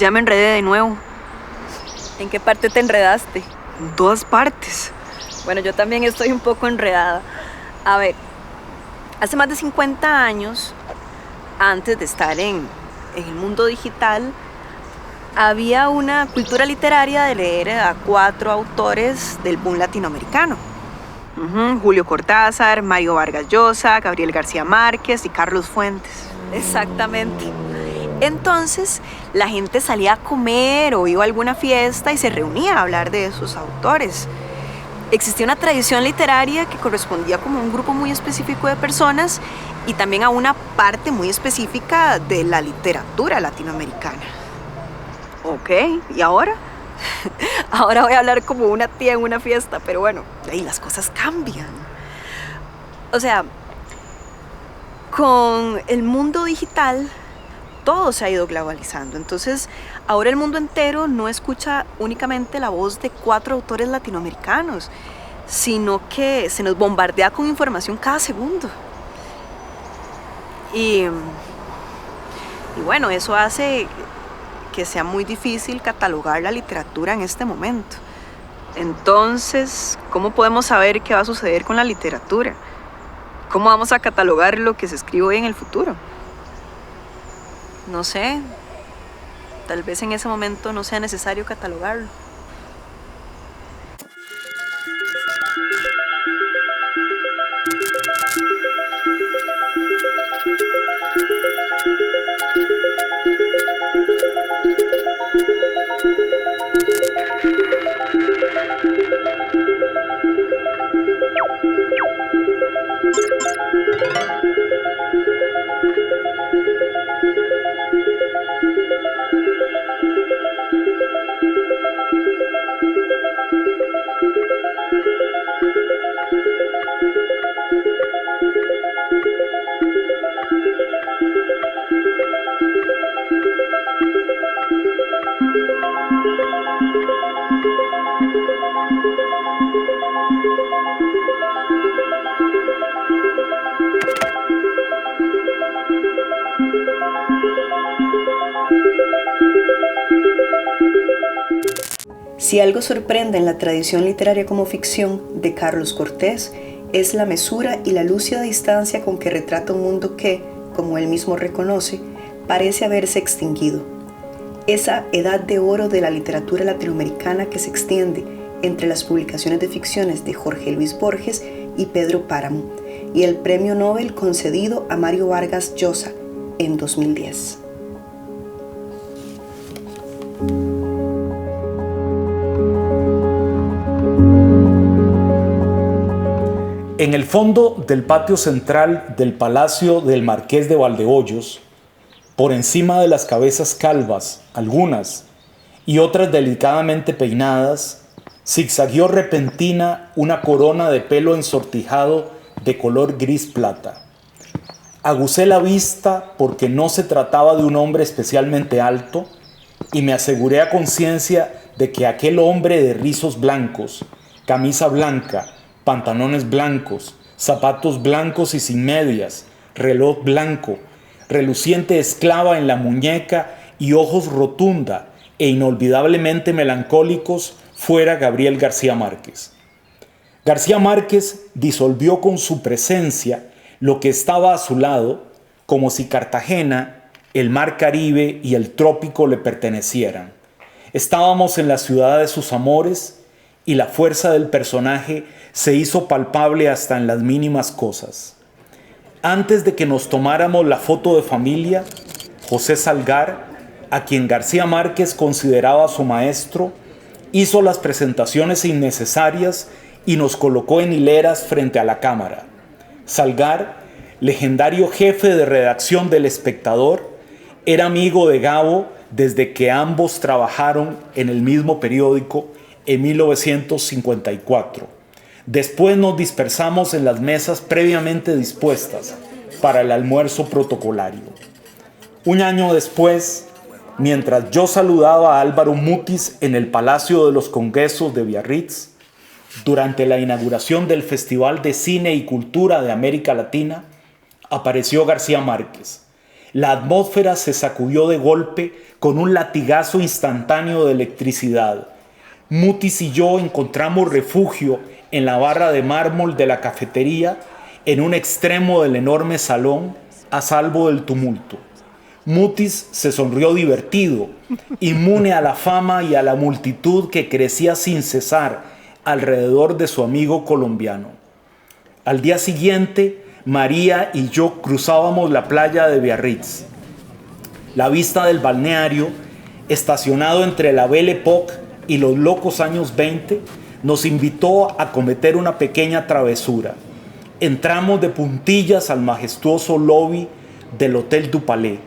Ya me enredé de nuevo. ¿En qué parte te enredaste? En todas partes. Bueno, yo también estoy un poco enredada. A ver, hace más de 50 años, antes de estar en el mundo digital, había una cultura literaria de leer a 4 autores del boom latinoamericano. Julio Cortázar, Mario Vargas Llosa, Gabriel García Márquez y Carlos Fuentes. Exactamente. Entonces, la gente salía a comer o iba a alguna fiesta y se reunía a hablar de esos autores. Existía una tradición literaria que correspondía como a un grupo muy específico de personas y también a una parte muy específica de la literatura latinoamericana. Ok, ¿y ahora? Ahora voy a hablar como una tía en una fiesta, pero bueno, ahí las cosas cambian. O sea, con el mundo digital, todo se ha ido globalizando. Entonces, ahora el mundo entero no escucha únicamente la voz de 4 autores latinoamericanos, sino que se nos bombardea con información cada segundo. Y bueno, eso hace que sea muy difícil catalogar la literatura en este momento. Entonces, ¿cómo podemos saber qué va a suceder con la literatura? ¿Cómo vamos a catalogar lo que se escribe hoy en el futuro? No sé, tal vez en ese momento no sea necesario catalogarlo. Si algo sorprende en la tradición literaria como ficción de Carlos Cortés, es la mesura y la lúcida distancia con que retrata un mundo que, como él mismo reconoce, parece haberse extinguido. Esa edad de oro de la literatura latinoamericana que se extiende entre las publicaciones de ficciones de Jorge Luis Borges y Pedro Páramo, y el premio Nobel concedido a Mario Vargas Llosa en 2010. En el fondo del patio central del Palacio del Marqués de Valdehoyos, por encima de las cabezas calvas, algunas, y otras delicadamente peinadas, zigzagueó repentina una corona de pelo ensortijado de color gris plata. Agucé la vista porque no se trataba de un hombre especialmente alto y me aseguré a conciencia de que aquel hombre de rizos blancos, camisa blanca, pantalones blancos, zapatos blancos y sin medias, reloj blanco, reluciente esclava en la muñeca y ojos rotunda e inolvidablemente melancólicos fuera Gabriel García Márquez. García Márquez disolvió con su presencia lo que estaba a su lado, como si Cartagena, el mar Caribe y el trópico le pertenecieran. Estábamos en la ciudad de sus amores y la fuerza del personaje se hizo palpable hasta en las mínimas cosas. Antes de que nos tomáramos la foto de familia, José Salgar, a quien García Márquez consideraba su maestro, hizo las presentaciones innecesarias y nos colocó en hileras frente a la cámara. Salgar, legendario jefe de redacción del Espectador, era amigo de Gabo desde que ambos trabajaron en el mismo periódico en 1954. Después nos dispersamos en las mesas previamente dispuestas para el almuerzo protocolario. Un año después, mientras yo saludaba a Álvaro Mutis en el Palacio de los Congresos de Biarritz, durante la inauguración del Festival de Cine y Cultura de América Latina, apareció García Márquez, La atmósfera se sacudió de golpe con un latigazo instantáneo de electricidad. Mutis y yo encontramos refugio en la barra de mármol de la cafetería, en un extremo del enorme salón, a salvo del tumulto. Mutis se sonrió divertido, inmune a la fama y a la multitud que crecía sin cesar alrededor de su amigo colombiano. Al día siguiente, María y yo cruzábamos la playa de Biarritz. La vista del balneario, estacionado entre la Belle Époque y los locos años 20, nos invitó a cometer una pequeña travesura. Entramos de puntillas al majestuoso lobby del Hotel du Palais,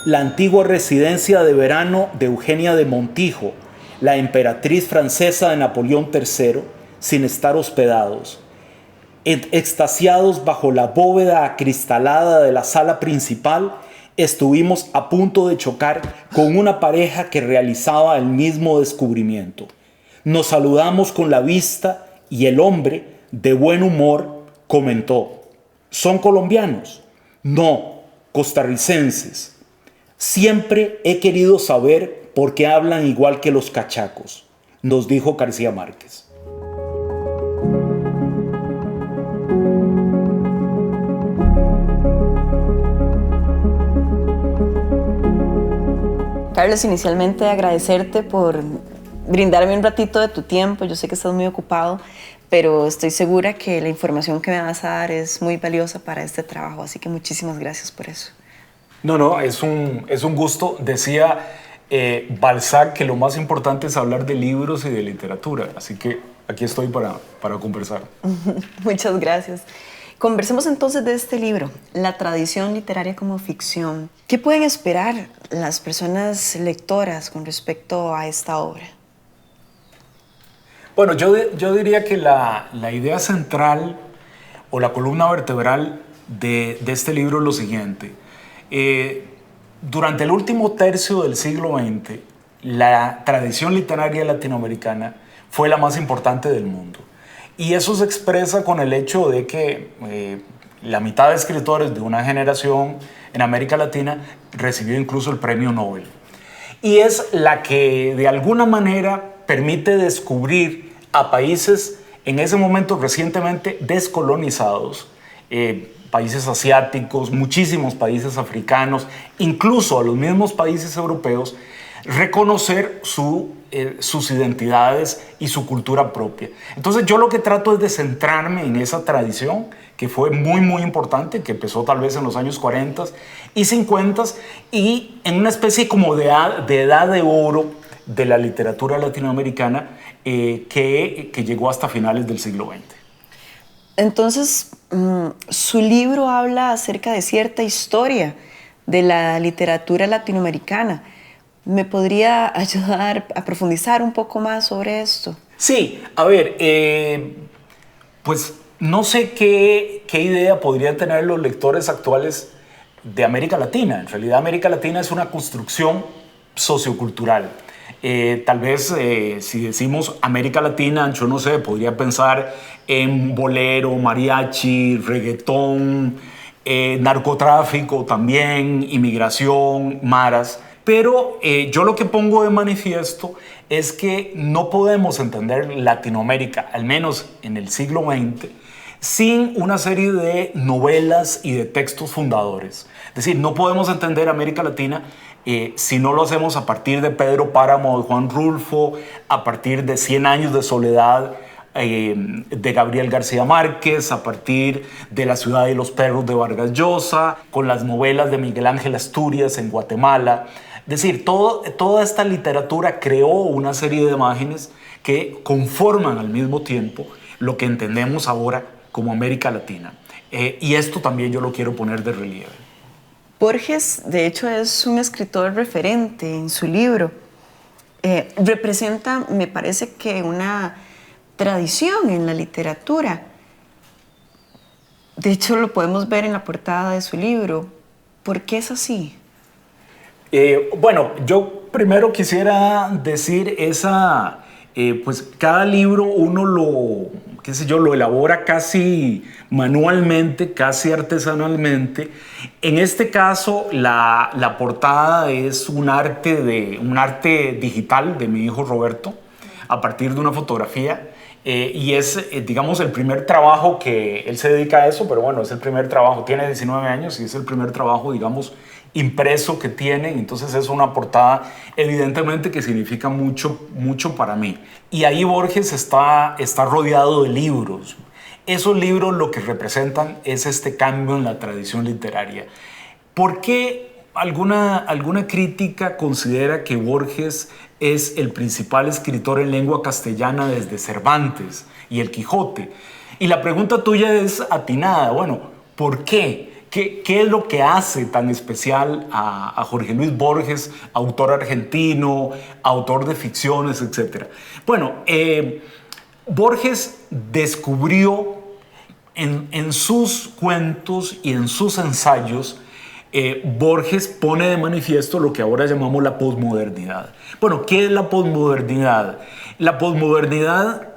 la antigua residencia de verano de Eugenia de Montijo, la emperatriz francesa de Napoleón III, sin estar hospedados. Extasiados bajo la bóveda acristalada de la sala principal, estuvimos a punto de chocar con una pareja que realizaba el mismo descubrimiento. Nos saludamos con la vista y el hombre, de buen humor, comentó: ¿son colombianos? No, costarricenses. Siempre he querido saber por qué hablan igual que los cachacos, nos dijo García Márquez. Carlos, inicialmente agradecerte por brindarme un ratito de tu tiempo. Yo sé que estás muy ocupado, pero estoy segura que la información que me vas a dar es muy valiosa para este trabajo, así que muchísimas gracias por eso. No, es un gusto. Decía Balzac que lo más importante es hablar de libros y de literatura, así que aquí estoy para conversar. Muchas gracias. Conversemos entonces de este libro, La tradición literaria como ficción. ¿Qué pueden esperar las personas lectoras con respecto a esta obra? Bueno, yo diría que la idea central o la columna vertebral de este libro es lo siguiente. Durante el último tercio del siglo XX, la tradición literaria latinoamericana fue la más importante del mundo. Y eso se expresa con el hecho de que la mitad de escritores de una generación en América Latina recibió incluso el premio Nobel. Y es la que de alguna manera permite descubrir a países en ese momento recientemente descolonizados, países asiáticos, muchísimos países africanos, incluso a los mismos países europeos, reconocer sus identidades y su cultura propia. Entonces yo lo que trato es de centrarme en esa tradición que fue muy importante, que empezó tal vez en los años 40 y 50 y en una especie como de edad de oro de la literatura latinoamericana que llegó hasta finales del siglo XX. Entonces, su libro habla acerca de cierta historia de la literatura latinoamericana. ¿Me podría ayudar a profundizar un poco más sobre esto? Sí, a ver, pues no sé qué idea podrían tener los lectores actuales de América Latina. En realidad América Latina es una construcción sociocultural. Tal vez si decimos América Latina, yo no sé, podría pensar en bolero, mariachi, reggaetón, narcotráfico también, inmigración, maras. Pero yo lo que pongo de manifiesto es que no podemos entender Latinoamérica, al menos en el siglo XX, sin una serie de novelas y de textos fundadores. Es decir, no podemos entender América Latina si no lo hacemos a partir de Pedro Páramo de Juan Rulfo, a partir de 100 años de soledad de Gabriel García Márquez, a partir de La ciudad y los perros de Vargas Llosa, con las novelas de Miguel Ángel Asturias en Guatemala. Es decir, toda esta literatura creó una serie de imágenes que conforman al mismo tiempo lo que entendemos ahora como América Latina. Y esto también yo lo quiero poner de relieve. Borges, de hecho, es un escritor referente en su libro. Representa, me parece que una tradición en la literatura. De hecho, lo podemos ver en la portada de su libro. ¿Por qué es así? Bueno, yo primero quisiera decir pues cada libro uno qué sé yo, lo elabora casi manualmente, casi artesanalmente. En este caso, la portada es un arte digital de mi hijo Roberto, a partir de una fotografía. Y es, digamos, el primer trabajo que él se dedica a eso, pero bueno, es el primer trabajo, tiene 19 años y es el primer trabajo, digamos, impreso que tiene. Entonces es una portada evidentemente que significa mucho, mucho para mí. Y ahí Borges está rodeado de libros. Esos libros lo que representan es este cambio en la tradición literaria. ¿Por qué alguna crítica considera que Borges es el principal escritor en lengua castellana desde Cervantes y el Quijote? Y la pregunta tuya es atinada. Bueno, ¿por qué? ¿Qué es lo que hace tan especial a Jorge Luis Borges, autor argentino, autor de ficciones, etcétera? Bueno, Borges descubrió en sus cuentos y en sus ensayos, Borges pone de manifiesto lo que ahora llamamos la posmodernidad. Bueno, ¿qué es la posmodernidad? La posmodernidad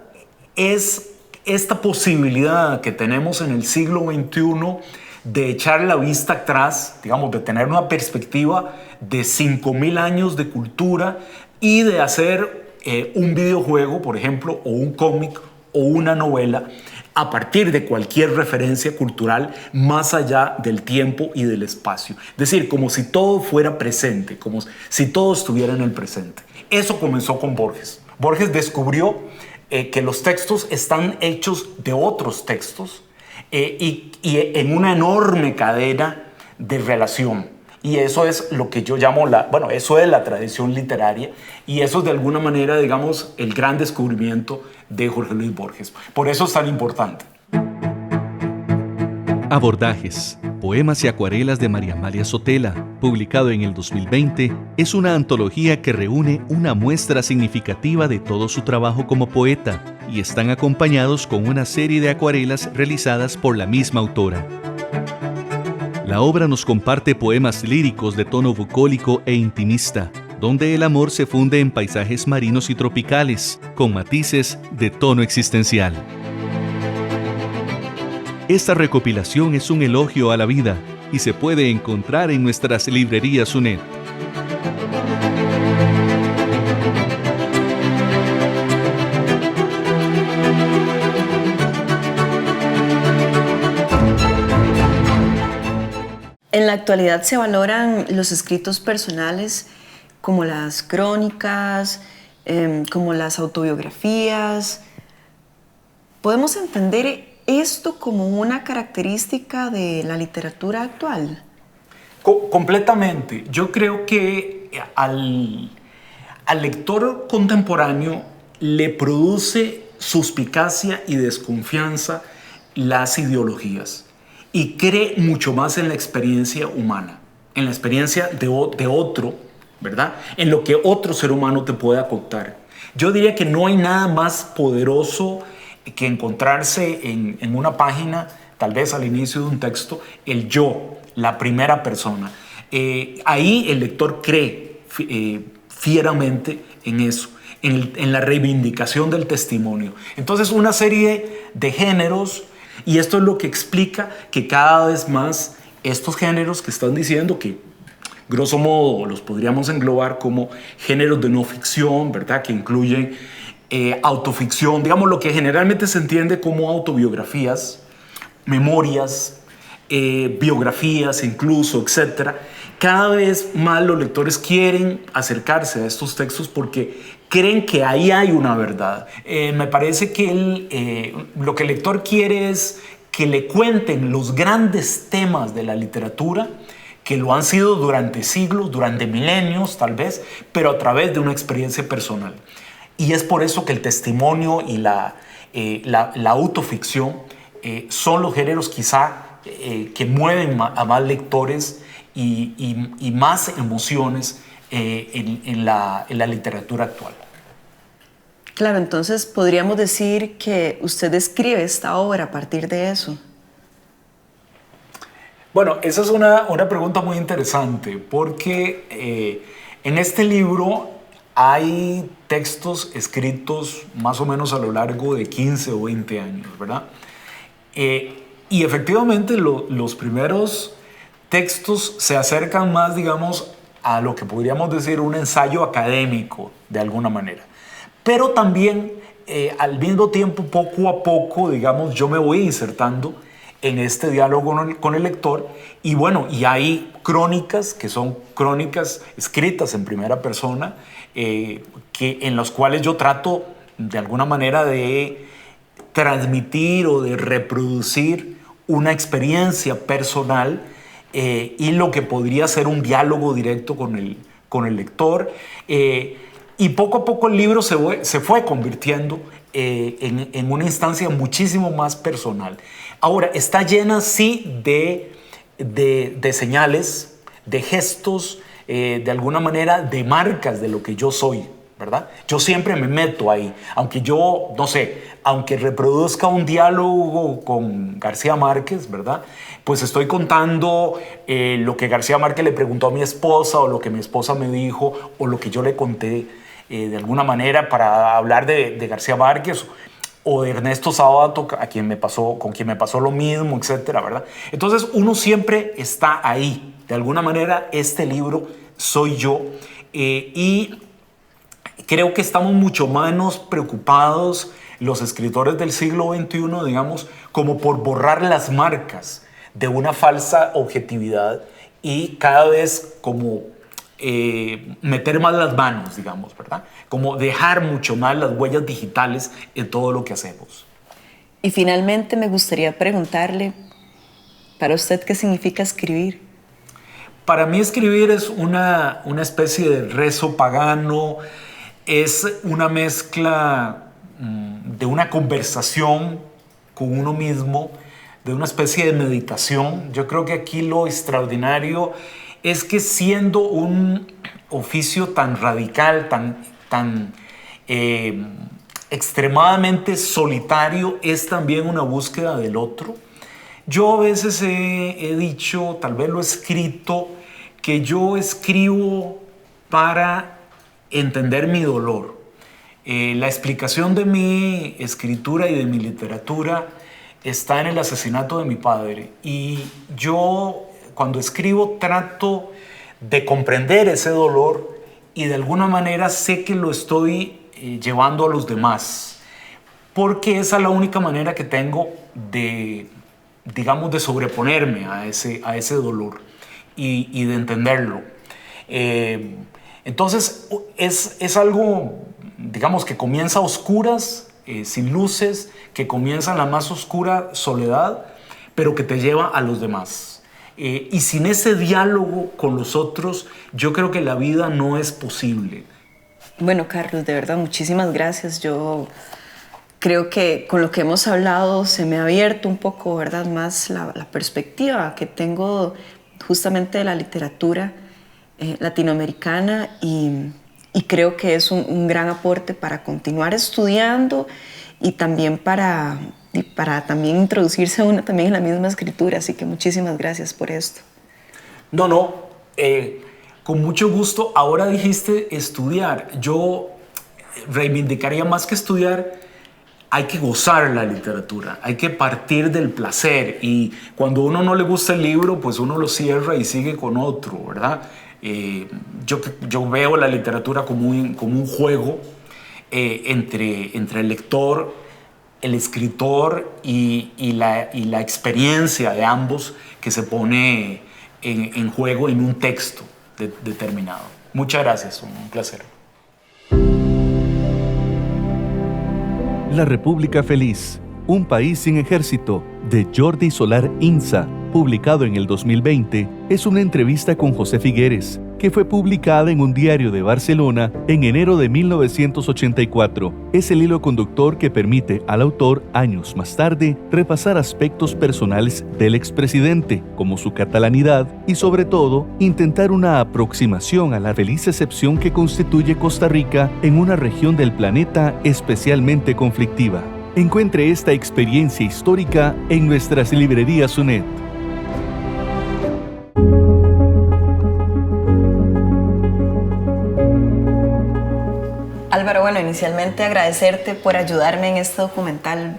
es esta posibilidad que tenemos en el siglo XXI de echar la vista atrás, digamos, de tener una perspectiva de 5.000 años de cultura y de hacer un videojuego, por ejemplo, o un cómic o una novela a partir de cualquier referencia cultural más allá del tiempo y del espacio. Es decir, como si todo fuera presente, como si todo estuviera en el presente. Eso comenzó con Borges. Borges descubrió que los textos están hechos de otros textos y en una enorme cadena de relación. Y eso es lo que yo llamo eso es la tradición literaria, y eso es de alguna manera, digamos, el gran descubrimiento de Jorge Luis Borges. Por eso es tan importante. Abordajes, poemas y acuarelas de María Amalia Sotela, publicado en el 2020, es una antología que reúne una muestra significativa de todo su trabajo como poeta, y están acompañados con una serie de acuarelas realizadas por la misma autora. La obra nos comparte poemas líricos de tono bucólico e intimista, donde el amor se funde en paisajes marinos y tropicales, con matices de tono existencial. Esta recopilación es un elogio a la vida y se puede encontrar en nuestras librerías UNED. En la actualidad se valoran los escritos personales como las crónicas, como las autobiografías. ¿Podemos entender esto como una característica de la literatura actual? Completamente. Yo creo que al lector contemporáneo le produce suspicacia y desconfianza las ideologías, y cree mucho más en la experiencia humana, en la experiencia de otro, ¿verdad? En lo que otro ser humano te pueda contar. Yo diría que no hay nada más poderoso que encontrarse en una página, tal vez al inicio de un texto, el yo, la primera persona. Ahí el lector cree fieramente en eso, en la reivindicación del testimonio. Entonces, una serie de géneros. Y esto es lo que explica que cada vez más estos géneros que están diciendo, que grosso modo los podríamos englobar como géneros de no ficción, ¿verdad? Que incluyen autoficción, digamos lo que generalmente se entiende como autobiografías, memorias, biografías incluso, etc. Cada vez más los lectores quieren acercarse a estos textos porque creen que ahí hay una verdad. Me parece que lo que el lector quiere es que le cuenten los grandes temas de la literatura, que lo han sido durante siglos, durante milenios tal vez, pero a través de una experiencia personal. Y es por eso que el testimonio y la autoficción son los géneros quizá que mueven a más lectores y más emociones en la literatura actual. Claro, entonces podríamos decir que usted escribe esta obra a partir de eso. Bueno, esa es una pregunta muy interesante porque en este libro hay textos escritos más o menos a lo largo de 15 o 20 años, ¿verdad? Y efectivamente los primeros textos se acercan más, digamos, a lo que podríamos decir un ensayo académico, de alguna manera. Pero también, al mismo tiempo, poco a poco, digamos, yo me voy insertando en este diálogo con el lector. Y bueno, y hay crónicas, que son crónicas escritas en primera persona, en las cuales yo trato, de alguna manera, de transmitir o de reproducir una experiencia personal y lo que podría ser un diálogo directo con el lector. Y poco a poco el libro se fue convirtiendo en una instancia muchísimo más personal. Ahora, está llena, sí, de señales, de gestos, de alguna manera, de marcas de lo que yo soy, ¿verdad? Yo siempre me meto ahí, aunque yo, no sé, aunque reproduzca un diálogo con García Márquez, ¿verdad? Pues estoy contando lo que García Márquez le preguntó a mi esposa, o lo que mi esposa me dijo, o lo que yo le conté de alguna manera para hablar de García Márquez, o de Ernesto Sábato, con quien me pasó lo mismo, etcétera, ¿verdad? Entonces uno siempre está ahí. De alguna manera, este libro soy yo, y creo que estamos mucho menos preocupados los escritores del siglo XXI, digamos, como por borrar las marcas de una falsa objetividad y cada vez como meter más las manos, digamos, ¿verdad? Como dejar mucho más las huellas digitales en todo lo que hacemos. Y finalmente me gustaría preguntarle, ¿para usted qué significa escribir? Para mí escribir es una especie de rezo pagano, es una mezcla de una conversación con uno mismo, de una especie de meditación. Yo creo que aquí lo extraordinario es que, siendo un oficio tan radical, tan extremadamente solitario, es también una búsqueda del otro. Yo a veces he dicho, tal vez lo he escrito, que yo escribo para entender mi dolor. La explicación de mi escritura y de mi literatura está en el asesinato de mi padre. Y yo, cuando escribo, trato de comprender ese dolor y de alguna manera sé que lo estoy llevando a los demás, porque esa es la única manera que tengo de, digamos, de sobreponerme a ese dolor y de entenderlo. Entonces es algo, digamos, que comienza a oscuras, sin luces, que comienza en la más oscura soledad, pero que te lleva a los demás. Y sin ese diálogo con los otros, yo creo que la vida no es posible. Bueno, Carlos, de verdad, muchísimas gracias. Yo creo que con lo que hemos hablado se me ha abierto un poco, ¿verdad?, más la perspectiva que tengo justamente de la literatura latinoamericana, y creo que es un gran aporte para continuar estudiando y también para también introducirse a uno también en la misma escritura. Así que muchísimas gracias por esto. No, con mucho gusto. Ahora dijiste estudiar. Yo reivindicaría más que estudiar. Hay que gozar la literatura, hay que partir del placer, y cuando a uno no le gusta el libro, pues uno lo cierra y sigue con otro, ¿verdad? Yo veo la literatura como un juego entre el lector, el escritor y la experiencia de ambos que se pone en juego en un texto determinado. Muchas gracias, un placer. La República Feliz, un país sin ejército, de Jordi Solar Inza, publicado en el 2020, es una entrevista con José Figueres, que fue publicada en un diario de Barcelona en enero de 1984. Es el hilo conductor que permite al autor, años más tarde, repasar aspectos personales del expresidente, como su catalanidad, y sobre todo, intentar una aproximación a la feliz excepción que constituye Costa Rica en una región del planeta especialmente conflictiva. Encuentre esta experiencia histórica en nuestras librerías UNED. bueno, inicialmente agradecerte por ayudarme en este documental.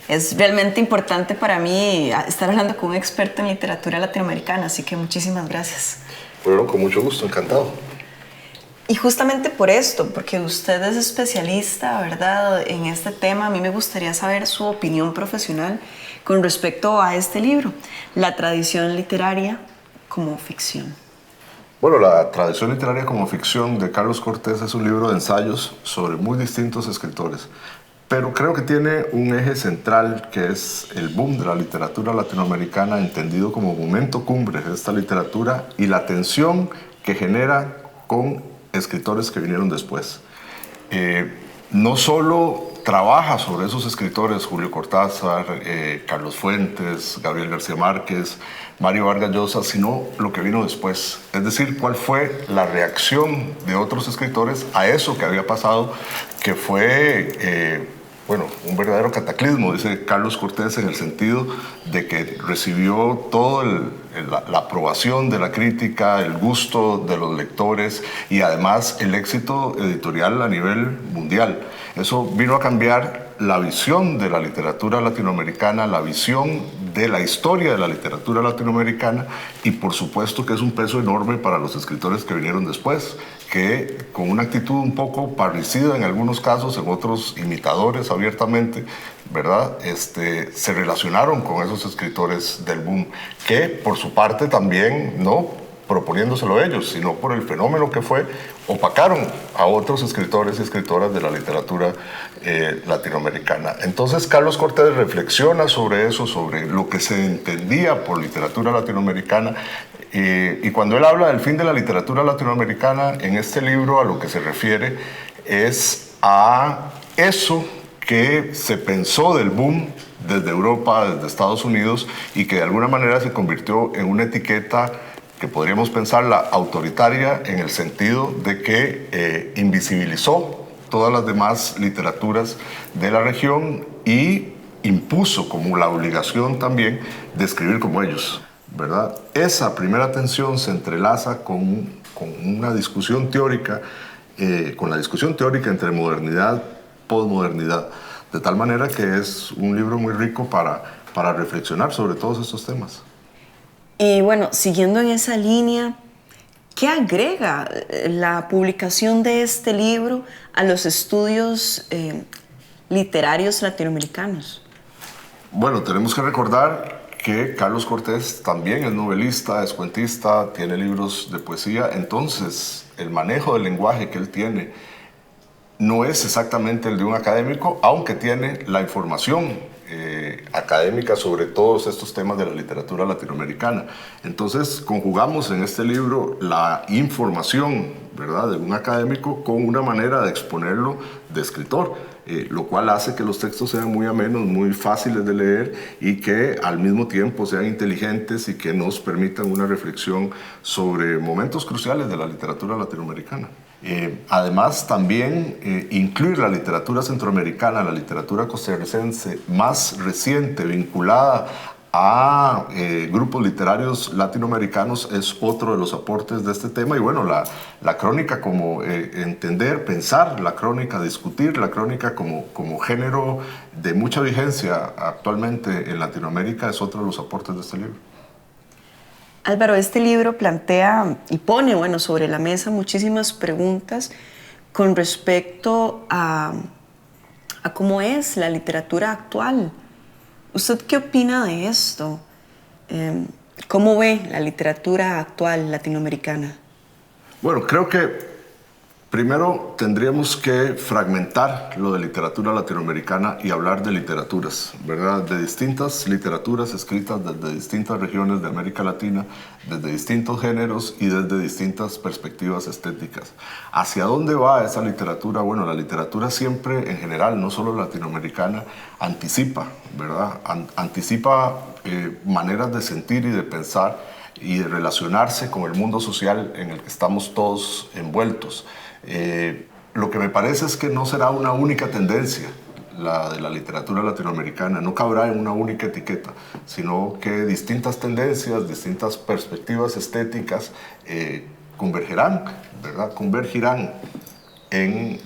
Es realmente importante para mí estar hablando con un experto en literatura latinoamericana, así que muchísimas gracias. Bueno, con mucho gusto, encantado. Y justamente por esto, porque usted es especialista, ¿verdad?, en este tema, a mí me gustaría saber su opinión profesional con respecto a este libro, La tradición literaria como ficción. Bueno, La tradición literaria como ficción de Carlos Cortés es un libro de ensayos sobre muy distintos escritores, pero creo que tiene un eje central que es el boom de la literatura latinoamericana, entendido como momento cumbre de esta literatura y la tensión que genera con escritores que vinieron después. No solo trabaja sobre esos escritores, Julio Cortázar, Carlos Fuentes, Gabriel García Márquez, Mario Vargas Llosa, sino lo que vino después. Es decir, cuál fue la reacción de otros escritores a eso que había pasado, que fue un verdadero cataclismo, dice Carlos Cortés, en el sentido de que recibió toda la aprobación de la crítica, el gusto de los lectores y además el éxito editorial a nivel mundial. Eso vino a cambiar la visión de la literatura latinoamericana, la visión de la historia de la literatura latinoamericana, y por supuesto que es un peso enorme para los escritores que vinieron después, que con una actitud un poco parricida en algunos casos, en otros imitadores abiertamente, ¿verdad? Se relacionaron con esos escritores del boom, que por su parte también, no proponiéndoselo ellos, sino por el fenómeno que fue, opacaron a otros escritores y escritoras de la literatura latinoamericana. Entonces Carlos Cortés reflexiona sobre eso, sobre lo que se entendía por literatura latinoamericana, y cuando él habla del fin de la literatura latinoamericana, en este libro a lo que se refiere es a eso que se pensó del boom desde Europa, desde Estados Unidos, y que de alguna manera se convirtió en una etiqueta que podríamos pensarla autoritaria, en el sentido de que invisibilizó todas las demás literaturas de la región y impuso como la obligación también de escribir como ellos, ¿verdad? Esa primera tensión se entrelaza con una discusión teórica, con la discusión teórica entre modernidad y posmodernidad, de tal manera que es un libro muy rico para reflexionar sobre todos estos temas. Y bueno, siguiendo en esa línea, ¿qué agrega la publicación de este libro a los estudios literarios latinoamericanos? Bueno, tenemos que recordar que Carlos Cortés también es novelista, es cuentista, tiene libros de poesía, entonces el manejo del lenguaje que él tiene no es exactamente el de un académico, aunque tiene la información académica sobre todos estos temas de la literatura latinoamericana. Entonces conjugamos en este libro la información, ¿verdad?, de un académico con una manera de exponerlo de escritor, lo cual hace que los textos sean muy amenos, muy fáciles de leer y que al mismo tiempo sean inteligentes y que nos permitan una reflexión sobre momentos cruciales de la literatura latinoamericana. Además, también incluir la literatura centroamericana, la literatura costarricense más reciente, vinculada a grupos literarios latinoamericanos, es otro de los aportes de este tema. Y bueno, la crónica como entender, pensar la crónica, discutir la crónica como género de mucha vigencia actualmente en Latinoamérica es otro de los aportes de este libro. Álvaro, este libro plantea y pone, bueno, sobre la mesa muchísimas preguntas con respecto a cómo es la literatura actual. ¿Usted qué opina de esto? ¿Cómo ve la literatura actual latinoamericana? Bueno, creo que primero tendríamos que fragmentar lo de literatura latinoamericana y hablar de literaturas, ¿verdad? De distintas literaturas escritas desde distintas regiones de América Latina, desde distintos géneros y desde distintas perspectivas estéticas. ¿Hacia dónde va esa literatura? Bueno, la literatura siempre, en general, no solo latinoamericana, anticipa, ¿verdad? Anticipa maneras de sentir y de pensar y de relacionarse con el mundo social en el que estamos todos envueltos. Lo que me parece es que no será una única tendencia la de la literatura latinoamericana, no cabrá en una única etiqueta, sino que distintas tendencias, distintas perspectivas estéticas convergerán, ¿verdad? Convergirán en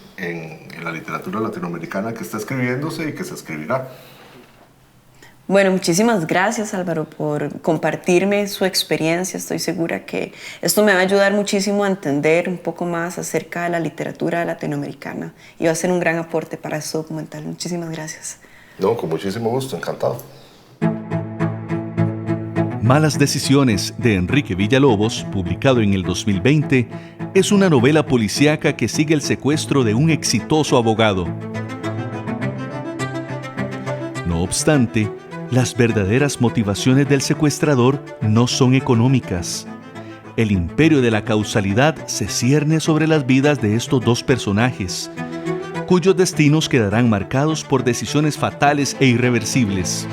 la literatura latinoamericana que está escribiéndose y que se escribirá. Bueno, muchísimas gracias, Álvaro, por compartirme su experiencia. Estoy segura que esto me va a ayudar muchísimo a entender un poco más acerca de la literatura latinoamericana y va a ser un gran aporte para este documental. Muchísimas gracias. No, con muchísimo gusto, encantado. Malas Decisiones, de Enrique Villalobos, publicado en el 2020, es una novela policíaca que sigue el secuestro de un exitoso abogado. No obstante, las verdaderas motivaciones del secuestrador no son económicas. El imperio de la causalidad se cierne sobre las vidas de estos dos personajes, cuyos destinos quedarán marcados por decisiones fatales e irreversibles.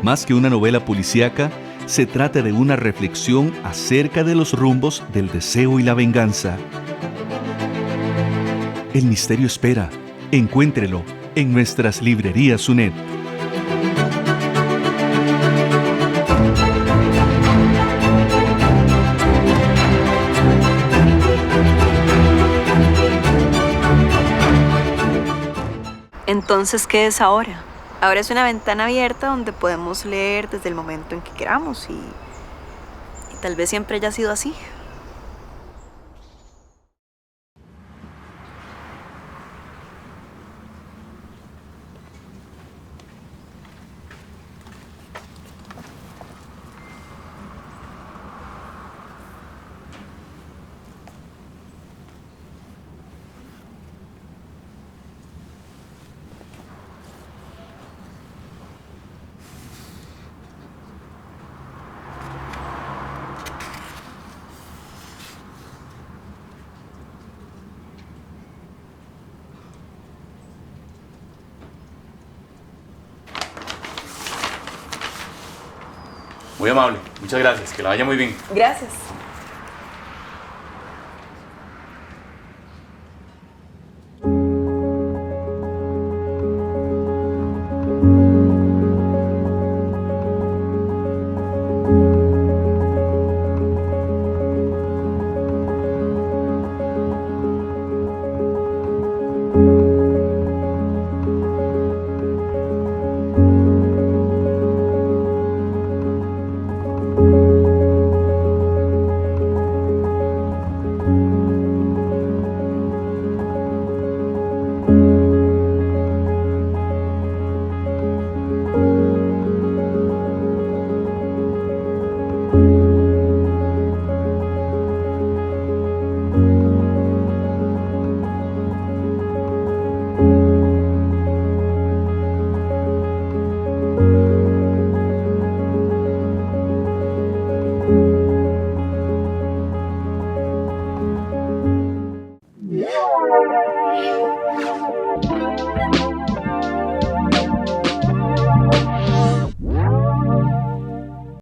Más que una novela policíaca, se trata de una reflexión acerca de los rumbos del deseo y la venganza. El misterio espera. Encuéntrelo en nuestras librerías UNED. Entonces, ¿qué es ahora? Ahora es una ventana abierta donde podemos leer desde el momento en que queramos y tal vez siempre haya sido así. Muy amable, muchas gracias, que la vaya muy bien. Gracias.